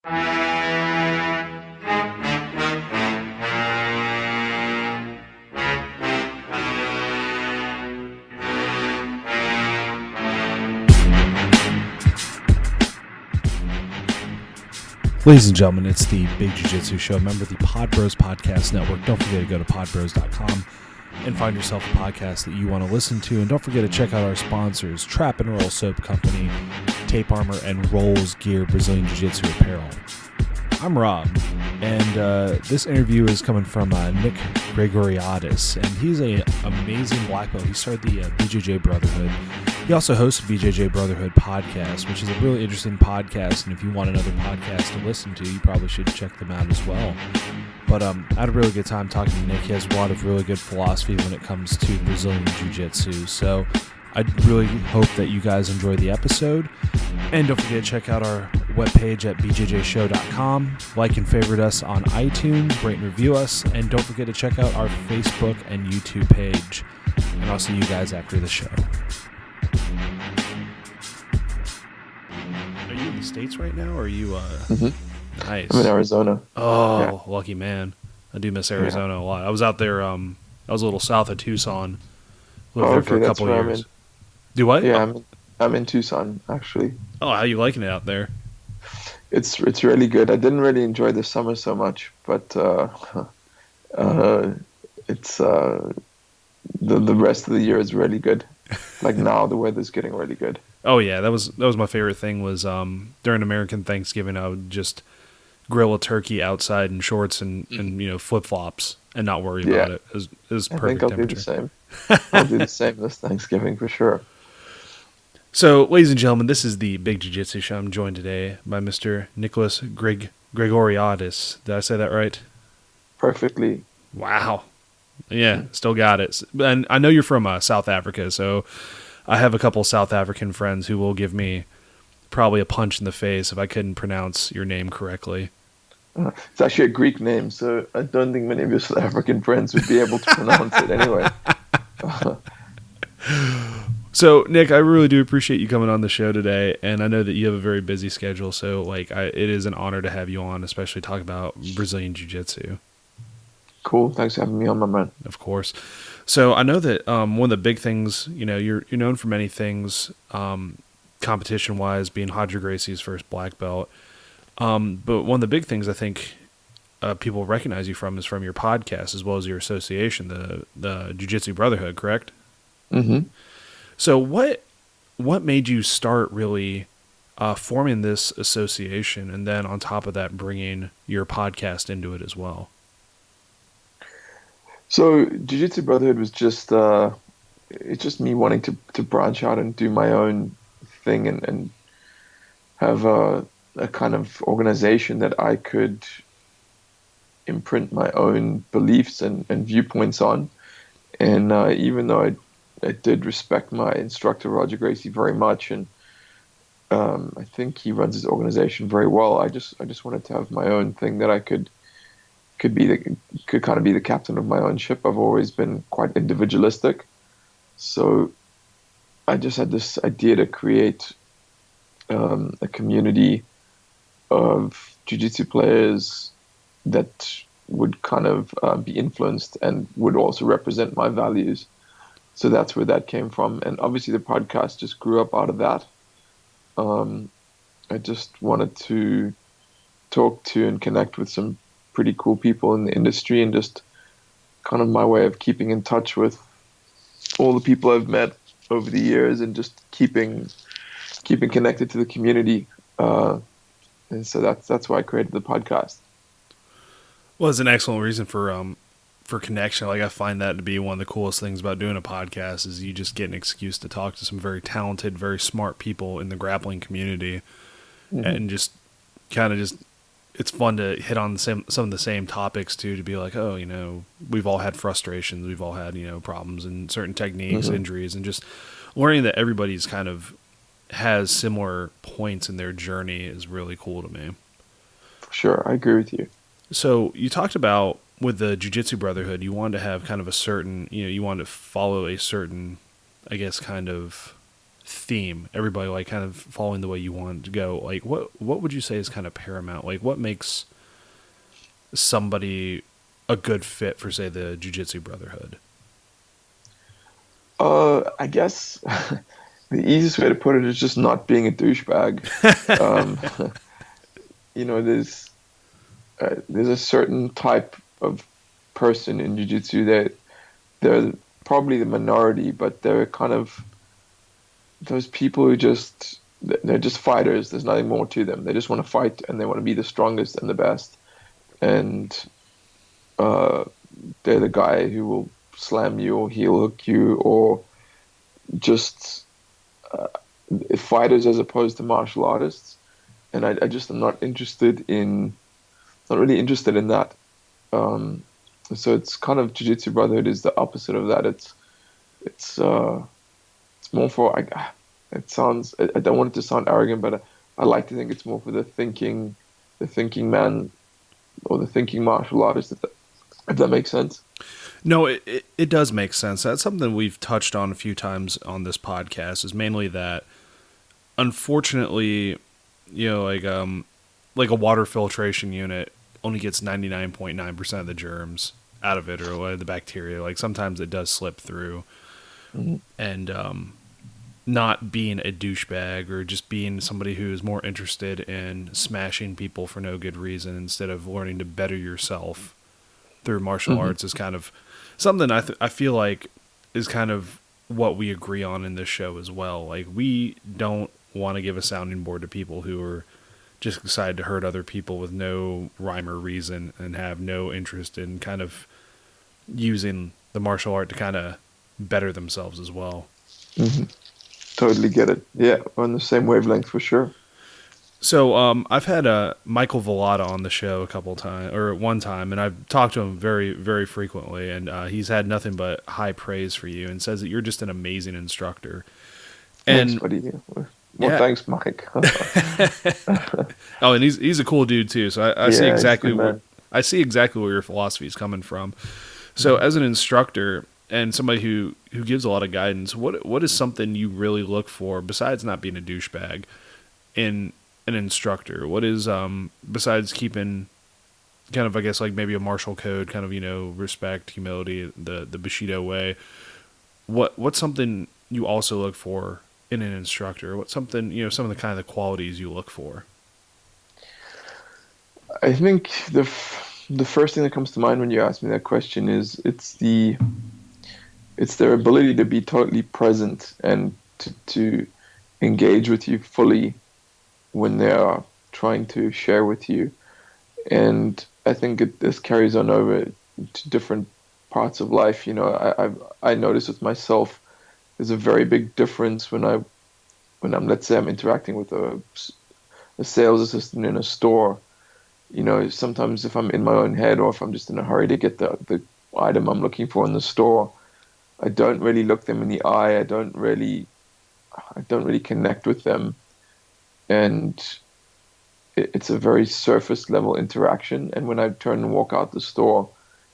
Ladies and gentlemen, it's the Big Jiu-Jitsu Show, member of the Pod Bros Podcast Network. Don't forget to go to podbros.com and find yourself a podcast that you want to listen to. And don't forget to check out our sponsors, Trap and Roll Soap Company, Tape Armor, and Rolls Gear Brazilian Jiu-Jitsu Apparel. I'm Rob, and this interview is coming from Nic Gregoriades, and he's an amazing black belt. He started the BJJ Brotherhood. He also hosts a BJJ Brotherhood podcast, which is a really interesting podcast, and if you want another podcast to listen to, you probably should check them out as well. But I had a really good time talking to Nic. He has a lot of really good philosophy when it comes to Brazilian Jiu-Jitsu, so I really hope that you guys enjoy the episode. And don't forget to check out our webpage at bjjshow.com. Like and favorite us on iTunes, rate and review us, and don't forget to check out our Facebook and YouTube page. And I'll see you guys after the show. Are you in the States right now, or are you Nice. I'm in Arizona. Oh, yeah. Lucky man. I do miss Arizona a lot. I was out there, I was a little south of Tucson. Lived there for a couple of years. Do what? Yeah, I'm in Tucson, actually. Oh, how you liking it out there? It's really good. I didn't really enjoy the summer so much, but it's the rest of the year is really good. Like now, the weather's getting really good. Oh yeah, that was my favorite thing. Was during American Thanksgiving, I would just grill a turkey outside in shorts and flip flops and not worry about it. It was perfect temperature. I think I'll do the same. I'll do the same this Thanksgiving for sure. So, ladies and gentlemen, this is the Big Jiu-Jitsu Show. I'm joined today by Mr. Nicholas Gregoriades. Did I say that right? Perfectly. Wow. Yeah, still got it. And I know you're from South Africa, so I have a couple South African friends who will give me probably a punch in the face if I couldn't pronounce your name correctly. It's actually a Greek name, so I don't think many of your South African friends would be able to pronounce it anyway. So, Nic, I really do appreciate you coming on the show today, and I know that you have a very busy schedule, so it is an honor to have you on, especially talk about Brazilian Jiu-Jitsu. Cool. Thanks for having me on, my man. Of course. So I know that one of the big things, you're known for many things, competition-wise, being Roger Gracie's first black belt. But one of the big things I think people recognize you from is from your podcast as well as your association, the Jiu-Jitsu Brotherhood, correct? Mm-hmm. So what made you start really forming this association, and then on top of that, bringing your podcast into it as well? So Jiu-Jitsu Brotherhood was just it's just me wanting to branch out and do my own thing and have a kind of organization that I could imprint my own beliefs and viewpoints on. And even though I did respect my instructor, Roger Gracie, very much, and I think he runs his organization very well, I just wanted to have my own thing that I could kind of be the captain of my own ship. I've always been quite individualistic, so I just had this idea to create a community of jiu-jitsu players that would kind of be influenced and would also represent my values. So that's where that came from, and obviously the podcast just grew up out of that. I just wanted to talk to and connect with some pretty cool people in the industry, and just kind of my way of keeping in touch with all the people I've met over the years, and just keeping connected to the community. And so that's why I created the podcast. Well, it's an excellent reason for connection. Like, I find that to be one of the coolest things about doing a podcast is you just get an excuse to talk to some very talented, very smart people in the grappling community, and just kind of it's fun to hit on some of the same topics too, to be like, oh, we've all had frustrations, we've all had, problems and certain techniques, injuries, and just learning that everybody's kind of has similar points in their journey is really cool to me. Sure, I agree with you. So you talked about with the Jiu-Jitsu Brotherhood, you wanted to have kind of a certain, you wanted to follow a certain, I guess, kind of theme, everybody like kind of following the way you want it to go, like what would you say is kind of paramount? Like what makes somebody a good fit for, say, the Jiu-Jitsu Brotherhood? I guess the easiest way to put it is just not being a douchebag. Um, there's a certain type of person in jiu-jitsu that they're probably the minority, but they're kind of those people who they're just fighters. There's nothing more to them. They just want to fight and they want to be the strongest and the best. And they're the guy who will slam you or heel hook you, or just fighters as opposed to martial artists. And I just am not really interested in that. So it's kind of Jiu-Jitsu Brotherhood is the opposite of that. It's more for, it sounds, I don't want it to sound arrogant, but I like to think it's more for the thinking man or the thinking martial artist, if that makes sense. No, it does make sense. That's something we've touched on a few times on this podcast, is mainly that, unfortunately, like a water filtration unit only gets 99.9% of the germs out of it, or the bacteria. Like sometimes it does slip through. Mm-hmm. And not being a douchebag, or just being somebody who is more interested in smashing people for no good reason instead of learning to better yourself through martial arts, is kind of something I feel like is kind of what we agree on in this show as well. Like, we don't want to give a sounding board to people who are just excited to hurt other people with no rhyme or reason and have no interest in kind of using the martial art to kind of better themselves as well. Mm-hmm. Totally get it. Yeah, we're on the same wavelength for sure. So I've had Michael Vallada on the show one time, and I've talked to him very, very frequently, and he's had nothing but high praise for you, and says that you're just an amazing instructor. Thanks, buddy. Well, yeah. Thanks, Mike. Oh, and he's a cool dude too. So I see exactly where your philosophy is coming from. So as an instructor and somebody who gives a lot of guidance, what is something you really look for, besides not being a douchebag, in an instructor? What is, besides keeping kind of, I guess, like maybe a martial code, kind of, respect, humility, the Bushido way, what's something you also look for in an instructor? What's something, some of the kind of the qualities you look for? I think the first thing that comes to mind when you ask me that question is it's their ability to be totally present and to engage with you fully when they are trying to share with you. And I think this carries on over to different parts of life. I notice with myself, there's a very big difference when I'm, let's say I'm interacting with a sales assistant in a store. Sometimes if I'm in my own head, or if I'm just in a hurry to get the item I'm looking for in the store, I don't really look them in the eye. I don't really connect with them. And it's a very surface level interaction. And when I turn and walk out the store,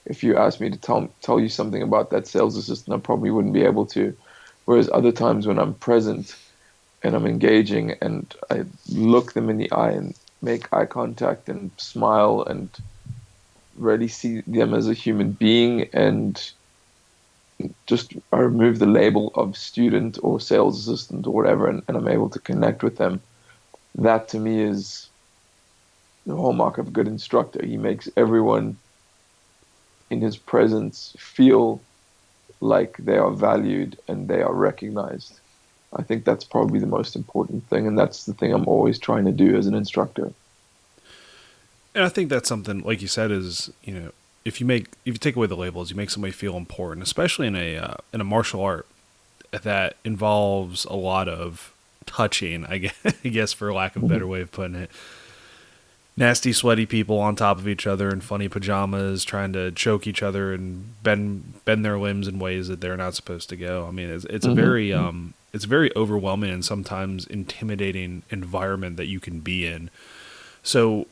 if you ask me to tell you something about that sales assistant, I probably wouldn't be able to. Whereas other times when I'm present and I'm engaging and I look them in the eye and make eye contact and smile and really see them as a human being, and just I remove the label of student or sales assistant or whatever, and I'm able to connect with them, that to me is the hallmark of a good instructor. He makes everyone in his presence feel like they are valued and they are recognized. I think that's probably the most important thing, and that's the thing I'm always trying to do as an instructor. And I think that's something, like you said, is, if you take away the labels, you make somebody feel important, especially in a martial art that involves a lot of touching, I guess, for lack of a better way of putting it. Nasty, sweaty people on top of each other in funny pajamas, trying to choke each other and bend their limbs in ways that they're not supposed to go. I mean, it's a very it's a very overwhelming and sometimes intimidating environment that you can be in. So,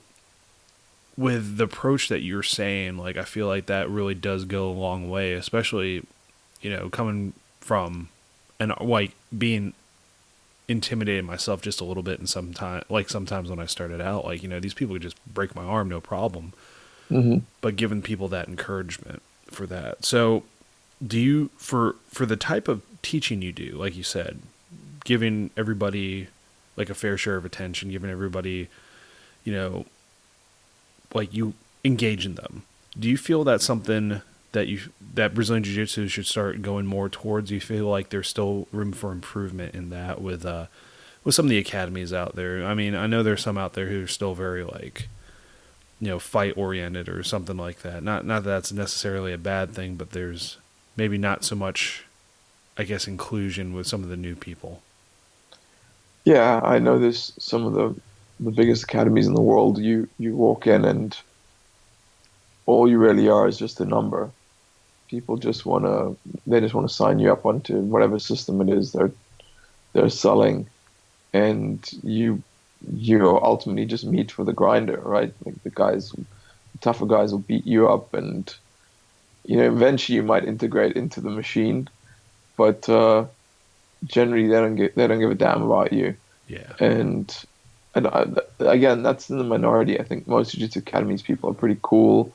with the approach that you're saying, like, I feel like that really does go a long way, especially, coming from and like being intimidated myself just a little bit, and sometimes when I started out, like, you know, these people could just break my arm, no problem. Mm-hmm. But giving people that encouragement for that. So do you, for the type of teaching you do, like you said, giving everybody like a fair share of attention, giving everybody, you know, like you engage in them. Do you feel that's something that Brazilian Jiu-Jitsu should start going more towards? Do you feel like there's still room for improvement in that with some of the academies out there? I mean, I know there's some out there who are still very like, you know, fight oriented or something like that. Not that that's necessarily a bad thing, but there's maybe not so much, I guess, inclusion with some of the new people. Yeah, I know there's some of the biggest academies in the world. You walk in and all you really are is just a number. People they just wanna sign you up onto whatever system it is they're selling, and you ultimately just meet for the grinder, right? Like the tougher guys will beat you up, and you know eventually you might integrate into the machine, but generally they don't give a damn about you. Yeah. And again, that's in the minority. I think most jiu-jitsu academies people are pretty cool,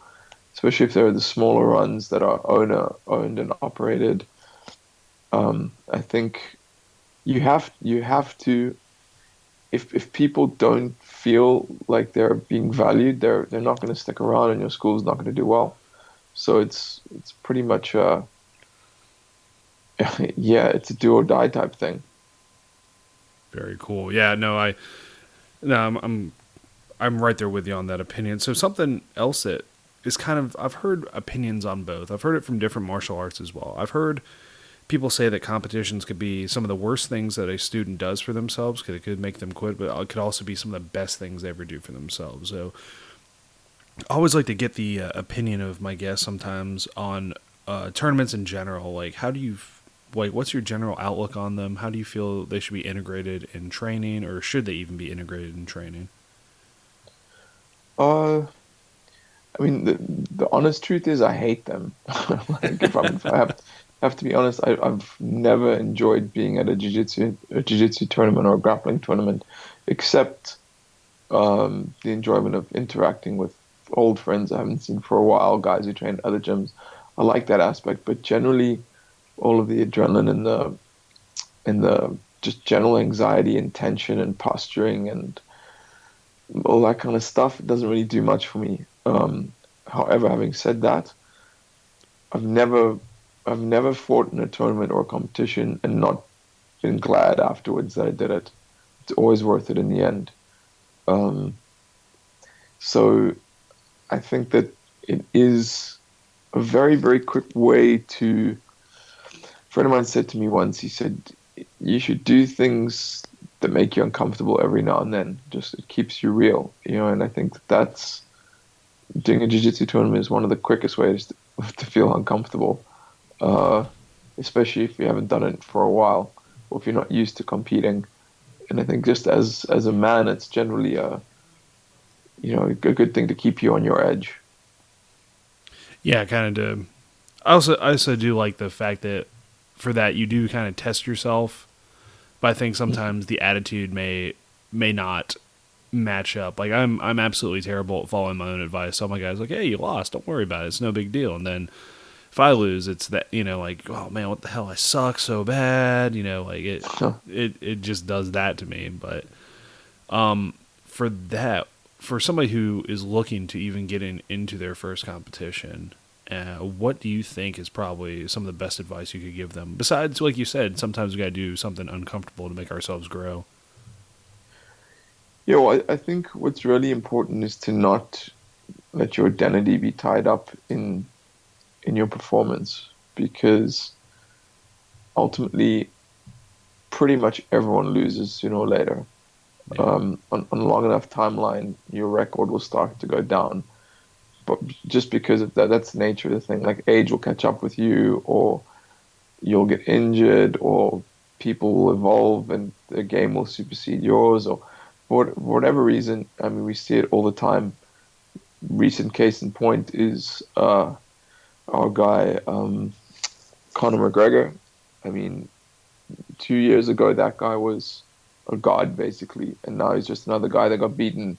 especially if they're the smaller ones that are owned and operated. I think you have to, if people don't feel like they're being valued, they're not going to stick around, and your school's not going to do well. So it's pretty much yeah, it's a do or die type thing. Very cool. Yeah, I'm right there with you on that opinion. So something else that is kind of, I've heard opinions on both. I've heard it from different martial arts as well. I've heard people say that competitions could be some of the worst things that a student does for themselves because it could make them quit, but it could also be some of the best things they ever do for themselves. So I always like to get the opinion of my guests sometimes on tournaments in general. Like, what's your general outlook on them? How do you feel they should be integrated in training, or should they even be integrated in training? Uh, I mean, the honest truth is I hate them. Like if I have to be honest, I've never enjoyed being at a jiu-jitsu tournament or a grappling tournament, except the enjoyment of interacting with old friends I haven't seen for a while, guys who train at other gyms. I like that aspect, but generally, all of the adrenaline and the just general anxiety and tension and posturing and all that kind of stuff doesn't really do much for me. However, having said that, I've never I've never fought in a tournament or a competition and not been glad afterwards that I did it. It's always worth it in the end. Um, so I think that it is a very, very quick way to. A friend of mine said to me once, he said, you should do things that make you uncomfortable every now and then. Just it keeps you real, and I think that's doing a jiu-jitsu tournament is one of the quickest ways to feel uncomfortable, uh, especially if you haven't done it for a while or if you're not used to competing. And I think just as a man, it's generally a good thing to keep you on your edge. Yeah, kind of do. I also do like the fact that for that you do kind of test yourself, but I think sometimes the attitude may not match up. Like I'm absolutely terrible at following my own advice. So my guy's like, "Hey, you lost. Don't worry about it. It's no big deal." And then if I lose, it's that like, "Oh man, what the hell? I suck so bad." Like it just does that to me. But for that, for somebody who is looking to even get into their first competition, what do you think is probably some of the best advice you could give them? Besides, like you said, sometimes we got to do something uncomfortable to make ourselves grow. Yeah, well, I think what's really important is to not let your identity be tied up in your performance, because ultimately, pretty much everyone loses sooner or later. Yeah. On a long enough timeline, your record will start to go down. But just because of that, that's the nature of the thing. Like age will catch up with you, or you'll get injured, or people will evolve and their game will supersede yours, or for whatever reason. I mean, we see it all the time. Recent case in point is our guy Conor McGregor. I mean, 2 years ago, that guy was a god basically, and now he's just another guy that got beaten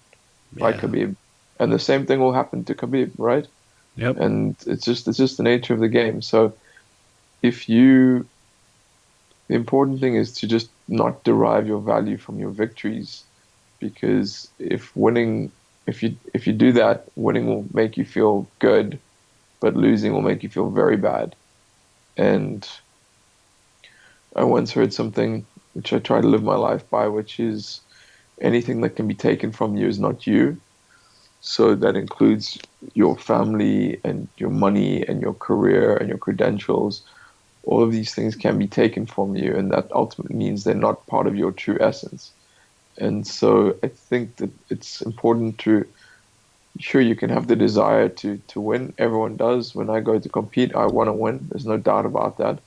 by Yeah. Khabib. And the same thing will happen to Khabib, right? Yep. And it's just the nature of the game. So if you the important thing is to just not derive your value from your victories, because if you do that, winning will make you feel good, but losing will make you feel very bad. And I once heard something which I try to live my life by, which is anything that can be taken from you is not you. So that includes your family and your money and your career and your credentials. All of these things can be taken from you, and that ultimately means they're not part of your true essence. And so I think that it's important to, sure, you can have the desire to win. Everyone does. When I go to compete, I want to win. There's no doubt about that.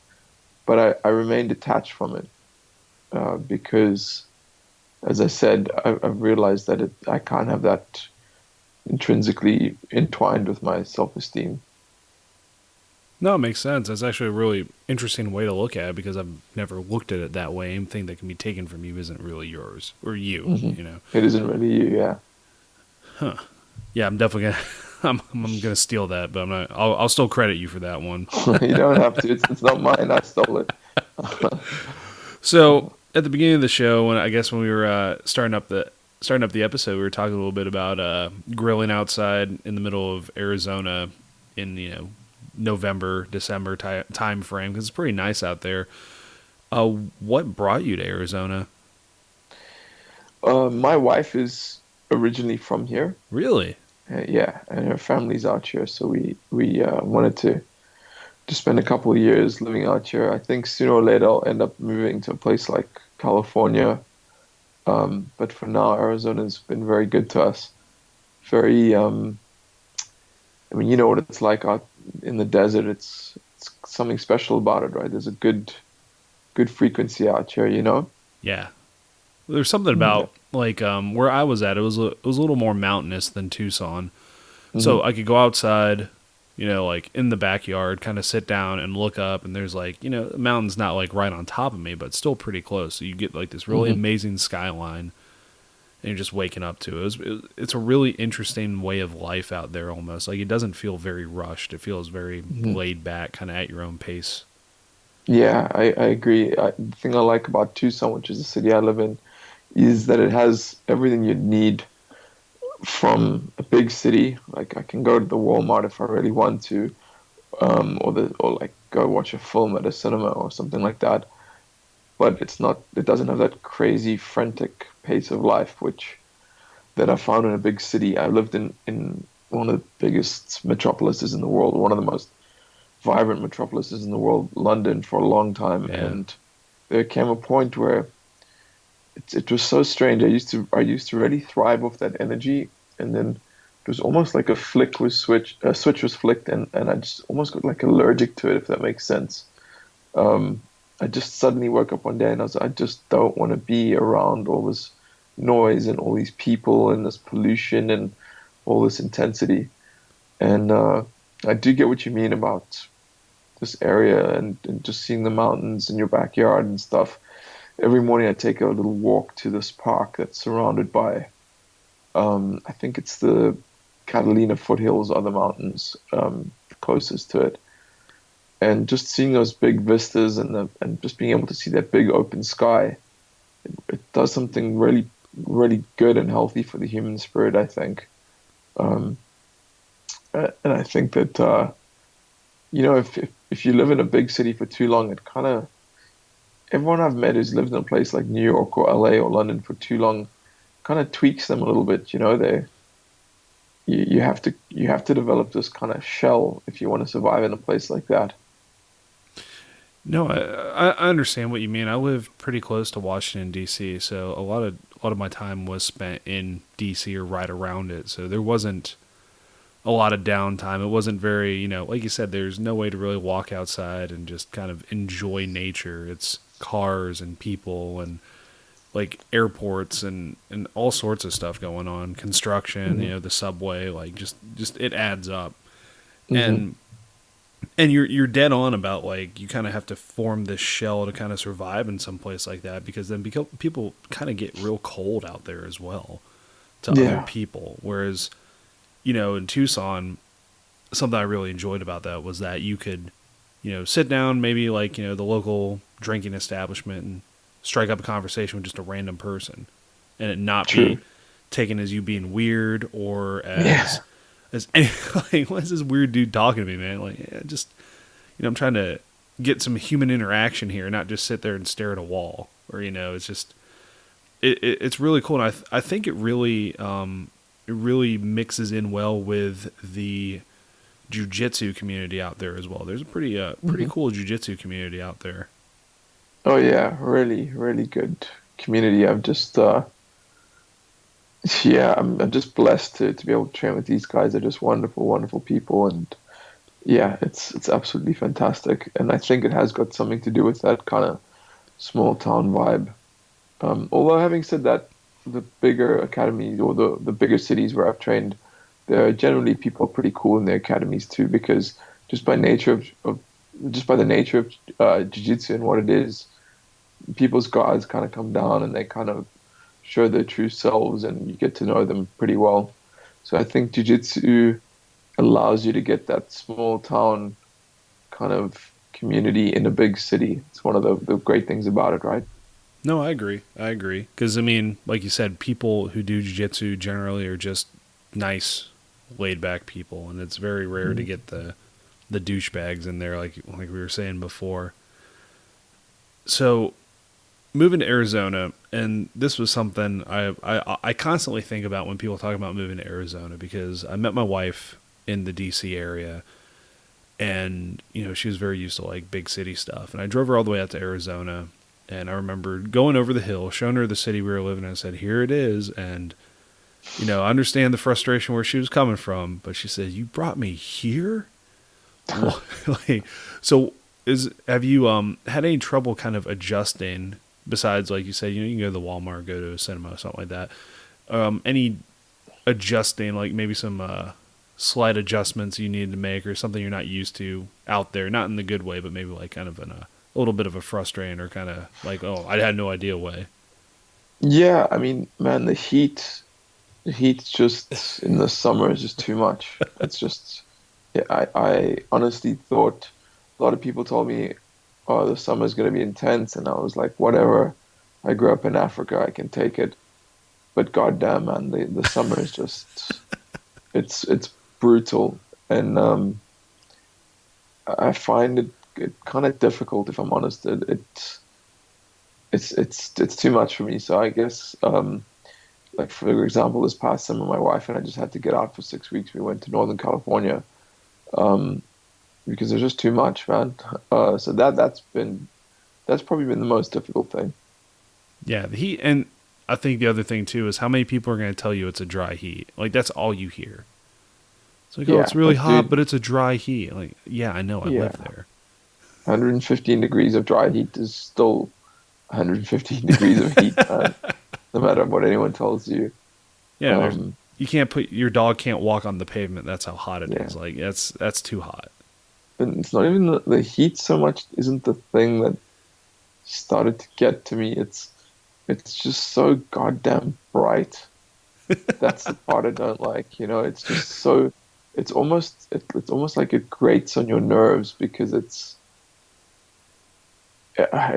But I remain detached from it because, as I said, I've realized that I can't have that intrinsically entwined with my self-esteem. No, it makes sense. That's actually a really interesting way to look at it because I've never looked at it that way. Anything that can be taken from you isn't really yours or you, Hmm. you know. It isn't really you, yeah. Huh. Yeah, I'm definitely gonna I'm gonna steal that, but I'm not. I'll still credit you for that one. You don't have to. It's not mine. I stole it. So at the beginning of the show, when we were starting up the episode, we were talking a little bit about grilling outside in the middle of Arizona in November, December time frame because it's pretty nice out there. What brought you to Arizona? My wife is originally from here. Really? Yeah, and her family's out here, so we wanted to spend a couple of years living out here. I think sooner or later I'll end up moving to a place like California. But for now, Arizona's been very good to us. Very, I mean, you know what it's like out in the desert. It's something special about it, right? There's a good frequency out here, you know? Yeah. There's something Yeah. about like where I was at. It was a little more mountainous than Tucson, Hmm. so I could go outside, like in the backyard, kind of sit down and look up, and there's like the mountain's not like right on top of me, but still pretty close. So you get like this really Hmm. amazing skyline, and you're just waking up to it. It's a really interesting way of life out there. Almost like it doesn't feel very rushed. It feels very Hmm. laid back, kind of at your own pace. Yeah, I agree. The thing I like about Tucson, which is the city I live in, is that it has everything you'd need from a big city. Like I can go to the Walmart if I really want to, or like go watch a film at a cinema or something like that. But it doesn't have that crazy frantic pace of life which that I found in a big city. I lived in one of the biggest metropolises in the world, one of the most vibrant metropolises in the world, London, for a long time. Yeah. And there came a point where it was so strange. I used to really thrive off that energy, and then it was almost like a switch was flicked, and I just almost got like allergic to it, if that makes sense. Um, I just suddenly woke up one day and I just don't want to be around all this noise and all these people and this pollution and all this intensity. And I do get what you mean about this area and just seeing the mountains in your backyard and stuff. Every morning I take a little walk to this park that's surrounded by, I think it's the Catalina foothills are the mountains closest to it. And just seeing those big vistas and just being able to see that big open sky, it does something really, really good and healthy for the human spirit, I think. Um, and I think that if you live in a big city for too long, it kind of everyone I've met who's lived in a place like New York or LA or London for too long kind of tweaks them a little bit. You have to develop this kind of shell if you want to survive in a place like that. No, I understand what you mean. I live pretty close to Washington D.C., so a lot of my time was spent in D.C. or right around it. So there wasn't a lot of downtime. It wasn't very, like you said, there's no way to really walk outside and just kind of enjoy nature. It's cars and people and like airports and all sorts of stuff going on. Construction, Hmm. the subway, like just it adds up. Hmm. And And you're dead on about, like, you kind of have to form this shell to kind of survive in some place like that, because then people kind of get real cold out there as well to other Yeah. people. Whereas, in Tucson, something I really enjoyed about that was that you could, sit down, maybe like, the local drinking establishment, and strike up a conversation with just a random person, and it not be True. taken as you being weird, or Yeah. as like, what's this weird dude talking to me, man? Like, yeah, just, I'm trying to get some human interaction here, not just sit there and stare at a wall. Or, it's just, it's really cool. And I think it really mixes in well with the jiu-jitsu community out there as well. There's a pretty Hmm. cool jiu-jitsu community out there. Oh yeah, really, really good community. I'm just yeah, I'm just blessed to be able to train with these guys. They're just wonderful, wonderful people, and yeah, it's absolutely fantastic. And I think it has got something to do with that kind of small town vibe. Although having said that, the bigger academies or the bigger cities where I've trained, there are generally people pretty cool in their academies too, because just by nature of just by the nature of jiu-jitsu and what it is, people's guards kind of come down and they kind of show their true selves, and you get to know them pretty well. So I think jiu-jitsu allows you to get that small town kind of community in a big city. It's one of the great things about it, right? No, I agree. I agree. Because, I mean, like you said, people who do jiu-jitsu generally are just nice, laid-back people, and it's very rare to Mhm. get the douchebags in there, like we were saying before. So, moving to Arizona, and this was something I constantly think about when people talk about moving to Arizona, because I met my wife in the DC area, and she was very used to like big city stuff, and I drove her all the way out to Arizona, and I remember going over the hill, showing her the city we were living in, and I said, "Here it is," and I understand the frustration where she was coming from, but she said, "You brought me here." What? Like, so have you had any trouble kind of adjusting, besides, like you said, you can go to the Walmart, go to a cinema, something like that. Any adjusting, like maybe some slight adjustments you needed to make, or something you're not used to out there, not in the good way, but maybe like kind of in a little bit of a frustrating, or kind of like, oh, I had no idea way. Yeah, I mean, man, the heat just in the summer is just too much. It's just, yeah, I honestly thought a lot of people told me, oh, the summer's going to be intense, and I was like, whatever. I grew up in Africa, I can take it. But goddamn, man, the summer is just it's brutal, and I find it kind of difficult, if I'm honest. It's too much for me. So I guess like for example, this past summer, my wife and I just had to get out for 6 weeks. We went to Northern California um, because there's just too much, man. So that's probably been the most difficult thing. Yeah, the heat, and I think the other thing too is how many people are going to tell you it's a dry heat. Like, that's all you hear. It's like, oh, it's Yeah, really but hot, dude, but it's a dry heat. Like, yeah, I know, I yeah, live there. 115 degrees of dry heat is still 115 degrees of heat, man. No matter what anyone tells you. Yeah, Um, you can't put your dog can't walk on the pavement. That's how hot it yeah, is. Like, that's too hot. and it's not even the heat so much isn't the thing that started to get to me. It's just so goddamn bright. That's the part I don't like. It's just so it's almost like it grates on your nerves because it's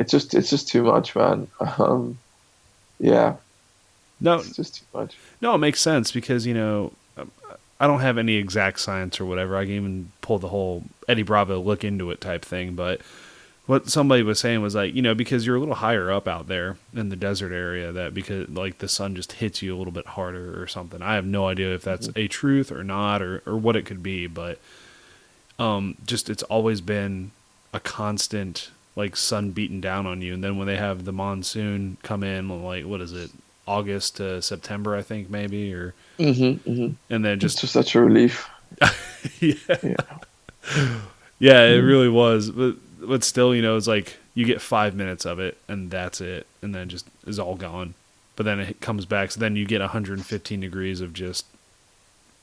just too much, man. Yeah, No, it's just too much. no, it makes sense because I don't have any exact science or whatever. I can even pull the whole Eddie Bravo look into it type thing, but what somebody was saying was like, because you're a little higher up out there in the desert area, that because like the sun just hits you a little bit harder or something. I have no idea if that's Mhm. a truth or not, or what it could be, but just it's always been a constant like sun beating down on you. And then when they have the monsoon come in, like, what is it, August to September, I think, maybe, or Hmm. and then It's just just such a relief. yeah, Yeah. yeah, it Mm. really was. But still, it's like you get 5 minutes of it and that's it, and then just is all gone. But then it comes back, so then you get 115 degrees of just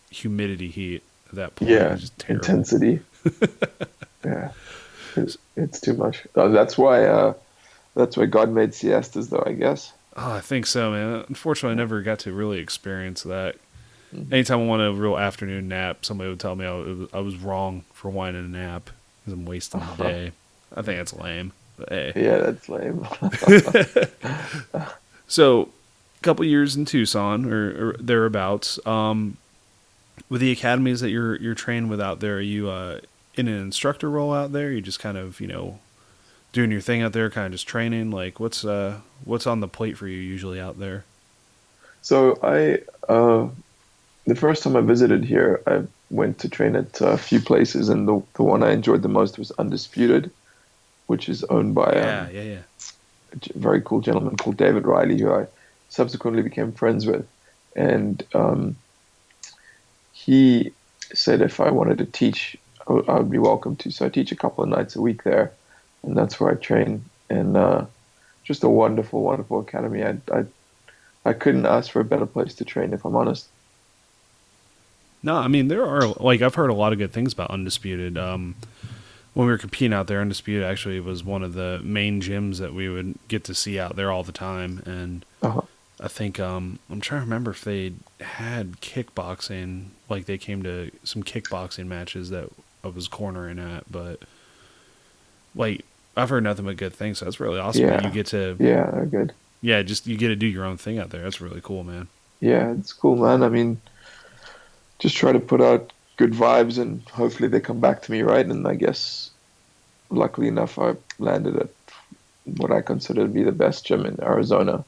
humidity heat. at that point. Yeah, It's just terrible. intensity. Yeah, it's too much. That's why God made siestas, though, I guess. Oh, I think so, man. Unfortunately, I never got to really experience that. Mhm. Anytime I wanted a real afternoon nap, somebody would tell me I was wrong for wanting a nap because I'm wasting the day. I think that's lame. But hey. Yeah, that's lame. So, a couple years in Tucson or thereabouts, with the academies that you're trained with out there, are you in an instructor role out there? You just kind of doing your thing out there, kind of just training. Like what's on the plate for you usually out there? So the first time I visited here, I went to train at a few places, and the one I enjoyed the most was Undisputed, which is owned by Yeah. a very cool gentleman called David Riley, who I subsequently became friends with. And he said if I wanted to teach, I would be welcome to. So I teach a couple of nights a week there, and that's where I train. And just a wonderful, wonderful academy. I couldn't ask for a better place to train, if I'm honest. No, I mean there are I've heard a lot of good things about Undisputed. When we were competing out there, Undisputed actually was one of the main gyms that we would get to see out there all the time. And Uh-huh. I think I'm trying to remember if they had kickboxing, like they came to some kickboxing matches that I was cornering at, but like I've heard nothing but good things. So that's really awesome that you get to Yeah, they're good. just you get to do your own thing out there. That's really cool, man. Yeah, it's cool, man. I mean, just try to put out good vibes, and hopefully they come back to me, right? And I guess, luckily enough, I landed at what I consider to be the best gym in Arizona,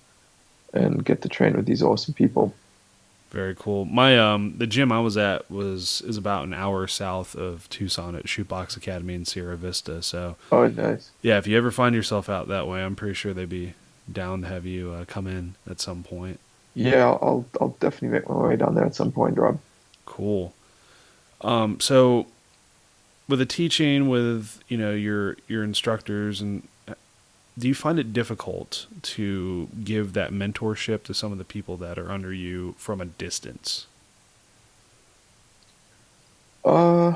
and get to train with these awesome people. Very cool. My the gym I was at is about an hour south of Tucson at Shootbox Academy in Sierra Vista. So Oh, nice. yeah, if you ever find yourself out that way, I'm pretty sure they'd be down to have you come in at some point. Yeah, I'll definitely make my way down there at some point, Rob. Cool. So with the teaching, with your instructors, and do you find it difficult to give that mentorship to some of the people that are under you from a distance? Uh,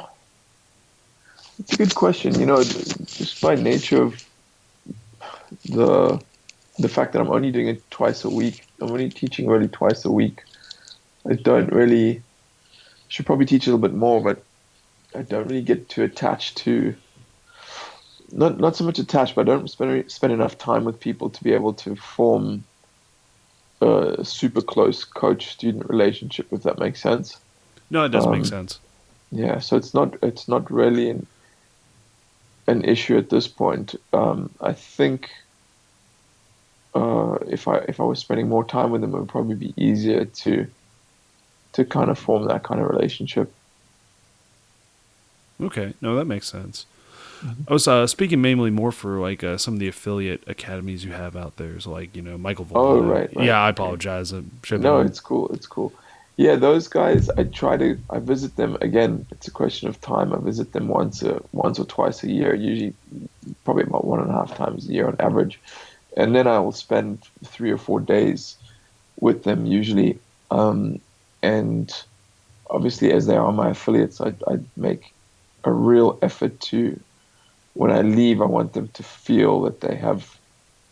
it's a good question. Just by nature of the the fact that I'm only doing it twice a week, I'm only teaching really twice a week. I don't really should probably teach a little bit more, but I don't really get too attached to not so much attached, but I don't spend enough time with people to be able to form a super close coach-student relationship, if that makes sense. No, it does make sense. Yeah, so it's not really an issue at this point. I think if I was spending more time with them, it would probably be easier to kind of form that kind of relationship. Okay, no, that makes sense. I was speaking mainly more for some of the affiliate academies you have out there, so Michael Oh, Volta. right. Yeah, I apologize. I should have No, been. it's cool. It's cool. Yeah, those guys, I visit them again. It's a question of time. I visit them once or twice a year, usually probably about 1.5 times a year on average. And then I will spend 3 or 4 days with them usually. And obviously, as they are my affiliates, I make a real effort to, when I leave, I want them to feel that they have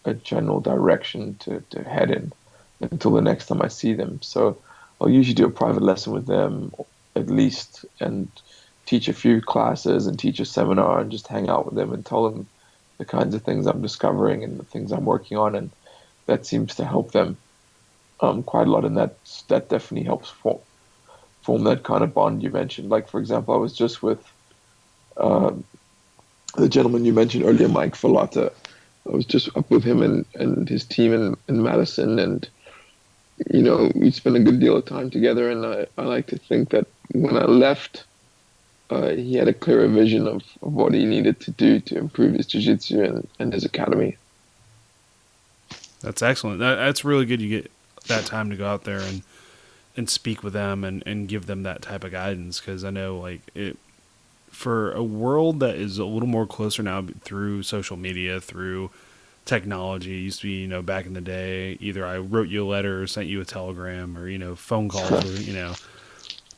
a general direction to head in until the next time I see them. So I'll usually do a private lesson with them at least, and teach a few classes and teach a seminar and just hang out with them and tell them the kinds of things I'm discovering and the things I'm working on. And that seems to help them quite a lot. And that definitely helps form that kind of bond you mentioned. Like, for example, I was just with the gentleman you mentioned earlier, Mike Falata. I was just up with him and his team in Madison, and we spent a good deal of time together. And I like to think that when I left, he had a clearer vision of what he needed to do to improve his jiu-jitsu and his academy. That's excellent. That's really good. You get that time to go out there and speak with them and give them that type of guidance, because I know for a world that is a little more closer now through social media, through technology. It used to be, back in the day, either I wrote you a letter or sent you a telegram or, phone calls or,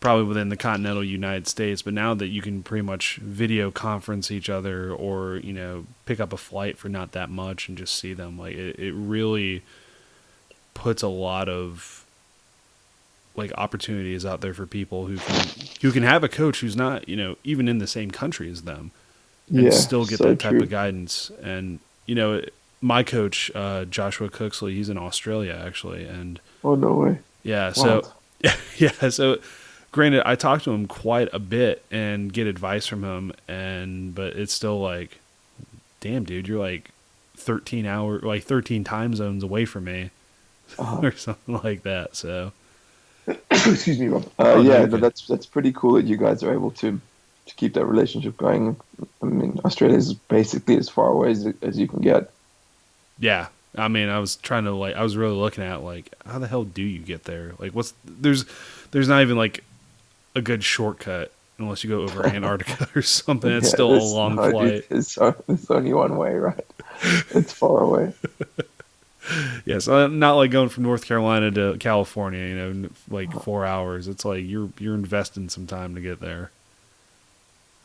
probably within the continental United States, but now that you can pretty much video conference each other or, pick up a flight for not that much and just see them, like it really puts a lot of like opportunities out there for people who can have a coach who's not, even in the same country as them and still get that type of guidance. And, my coach, Joshua Cooksley, he's in Australia actually. And oh, no way. Yeah. So, yeah. So granted, I talk to him quite a bit and get advice from him, but it's still like, damn, dude, you're like 13 time zones away from me or something like that. So, excuse me, Rob. That's pretty cool that you guys are able to keep that relationship going. I mean, Australia is basically as far away as you can get. Yeah. I mean, I was really looking at like, how the hell do you get there? Like, there's not even like a good shortcut unless you go over Antarctica or something. It's still a long flight. It's only one way, right? It's far away. Yeah, so not like going from North Carolina to California, like 4 hours. It's like you're investing some time to get there.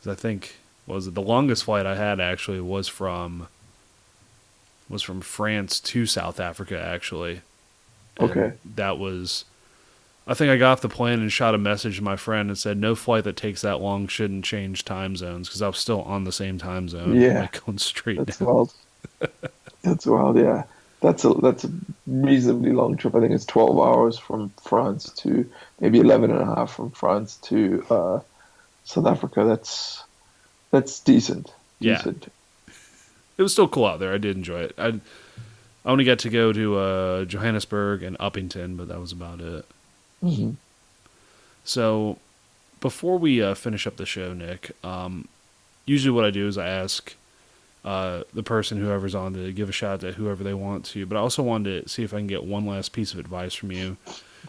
'Cause I think, the longest flight I had actually was from France to South Africa, actually. And okay. That was, I think I got off the plane and shot a message to my friend and said, no flight that takes that long shouldn't change time zones, because I was still on the same time zone. Yeah. Like going straight down. That's wild. That's wild, yeah. That's a reasonably long trip. I think it's 12 hours from France to maybe 11 and a half from France to South Africa. That's decent. Yeah. It was still cool out there. I did enjoy it. I only got to go to Johannesburg and Uppington, but that was about it. Mm-hmm. So before we finish up the show, Nick, usually what I do is I ask the person, whoever's on, to give a shout out to whoever they want to. But I also wanted to see if I can get one last piece of advice from you.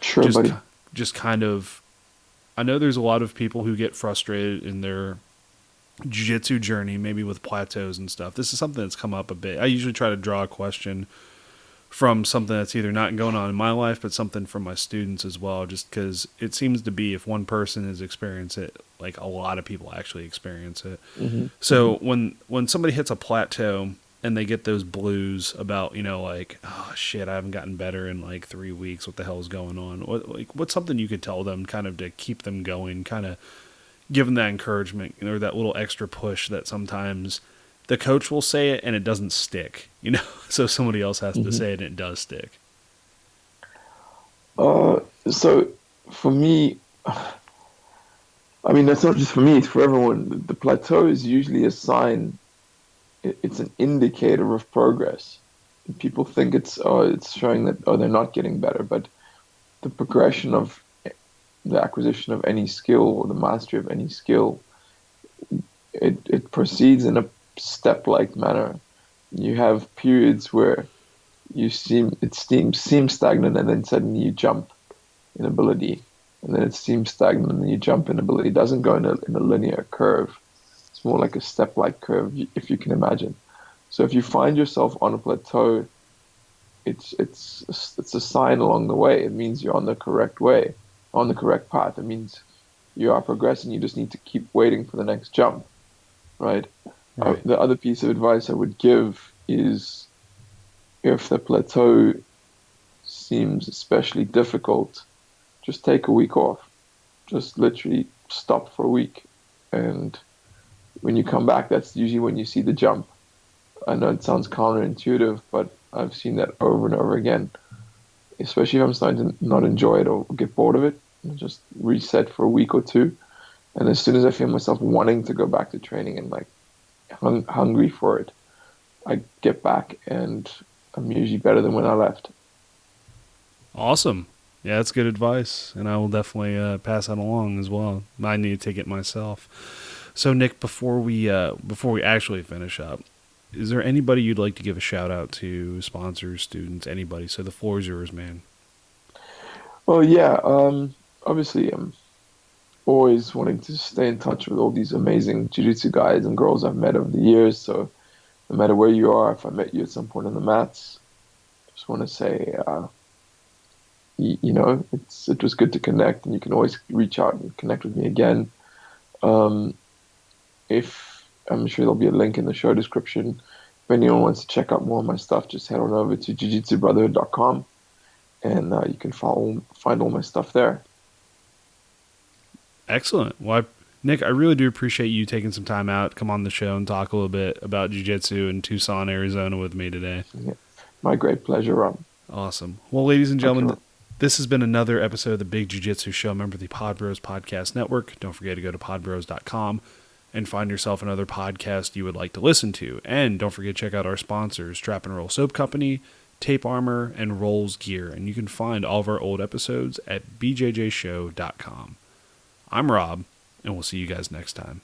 Sure, buddy. Just kind of, I know there's a lot of people who get frustrated in their jiu-jitsu journey, maybe with plateaus and stuff. This is something that's come up a bit. I usually try to draw a question from something that's either not going on in my life, but something from my students as well, just because it seems to be, if one person has experienced it, like a lot of people actually experience it. Mm-hmm. So when somebody hits a plateau and they get those blues about, like, oh shit, I haven't gotten better in like 3 weeks, what the hell is going on? What's something you could tell them kind of to keep them going, kind of give them that encouragement, or that little extra push that sometimes the coach will say it and it doesn't stick, so somebody else has to say it and it does stick. So for me, I mean, that's not just for me, it's for everyone. The plateau is usually a sign. It's an indicator of progress. People think it's showing that, they're not getting better, but the progression of the acquisition of any skill or the mastery of any skill, it proceeds in a step-like manner. You have periods where it seems stagnant, and then suddenly you jump in ability, and then it seems stagnant, and then you jump in ability. It doesn't go in a linear curve. It's more like a step-like curve, if you can imagine. So if you find yourself on a plateau, it's a sign along the way. It means you're on the correct way, on the correct path. It means you are progressing. You just need to keep waiting for the next jump, right? The other piece of advice I would give is, if the plateau seems especially difficult, just take a week off. Just literally stop for a week. And when you come back, that's usually when you see the jump. I know it sounds counterintuitive, but I've seen that over and over again. Especially if I'm starting to not enjoy it or get bored of it, just reset for a week or two. And as soon as I feel myself wanting to go back to training and like hungry for it, I get back and I'm usually better than when I left. Awesome. Yeah, that's good advice, and I will definitely pass that along as well. I need to take it myself. So, Nick, before we actually finish up, is there anybody you'd like to give a shout out to, sponsors, students, anybody? So the floor is yours, man. Well, yeah. Obviously, I'm always wanting to stay in touch with all these amazing jiu-jitsu guys and girls I've met over the years. So no matter where you are, if I met you at some point on the mats, just want to say, it was good to connect, and you can always reach out and connect with me again. If I'm sure there'll be a link in the show description. If anyone wants to check out more of my stuff, just head on over to jujitsubrotherhood.com, and you can find all my stuff there. Excellent. Well, Nic, I really do appreciate you taking some time out, come on the show and talk a little bit about jiu-jitsu in Tucson, Arizona with me today. Yeah. My great pleasure, Rob. Awesome. Well, ladies and gentlemen, this has been another episode of the Big Jiu-Jitsu Show, member of the Pod Bros Podcast Network. Don't forget to go to podbros.com and find yourself another podcast you would like to listen to. And don't forget to check out our sponsors, Trap and Roll Soap Company, Tape Armor, and Rolls Gear. And you can find all of our old episodes at bjjshow.com. I'm Rob, and we'll see you guys next time.